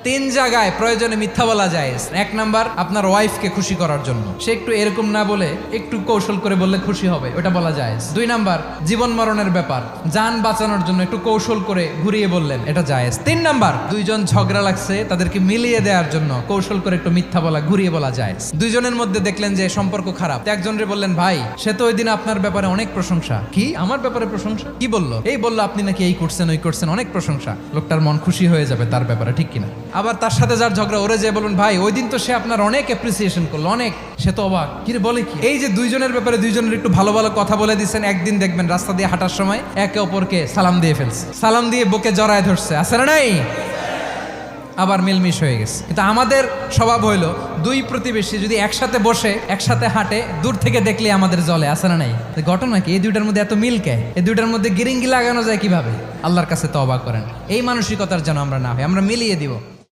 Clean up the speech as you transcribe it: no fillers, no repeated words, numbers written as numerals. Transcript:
তিন জায়গায় প্রয়োজনে মিথ্যা বলা যায়। এক নাম্বার, আপনার ওয়াইফকে খুশি করার জন্য, সে একটু এরকম না বলে একটু কৌশল করে বললে খুশি হবে, ওটা বলা যায়। দুই নাম্বার, জীবন মরণের ব্যাপার, জান বাঁচানোর জন্য একটু কৌশল করে ঘুরিয়ে বললেন, এটা জায়েজ। তিন নাম্বার, দুইজন ঝগড়া লাগছে তাদেরকে মিলিয়ে দেওয়ার জন্য কৌশল করে একটু মিথ্যা বলা, ঘুরিয়ে বলা যায়। দুইজনের মধ্যে দেখলেন যে সম্পর্ক খারাপ, একজনরে বললেন, ভাই সে তো ওই দিন আপনার ব্যাপারে অনেক প্রশংসা। কি আমার ব্যাপারে প্রশংসা? কি বললো? এই বললো আপনি নাকি এই করছেন ওই করছেন, অনেক প্রশংসা। লোকটার মন খুশি হয়ে যাবে তার ব্যাপারে, ঠিক কিনা? আবার তার সাথে যার ঝগড়া, ওরে যে বলুন, ভাই ওই দিন তো সে আপনার অনেক অ্যাপ্রিসিয়েশন করলো, অনেক, সে তো অবাক, কি রে বলে কি? এই যে দুইজনের ব্যাপারে দুইজনের একটু ভালো ভালো কথা বলে দিচ্ছেন, একদিন দেখবেন রাস্তা দিয়ে হাঁটার সময় একে অপরকে সালাম দিয়ে ফেলছে, সালাম দিয়ে বুকে জড়ায় ধরছে, আছে না নাই? আবার মিলমিশ হয়ে গেছে। কিন্তু আমাদের স্বভাব হইলো, দুই প্রতিবেশী যদি একসাথে বসে একসাথে হাঁটে, দূর থেকে দেখলে আমাদের জলে, আছে না নাই? ঘটনা কি? এই দুইটার মধ্যে এত মিল কে? এই দুইটার মধ্যে গিরিঙ্গি লাগানো যায় কিভাবে? আল্লাহর কাছে তওবা করেন, এই মানসিকতার যেন আমরা না হয়, আমরা মিলিয়ে দিব।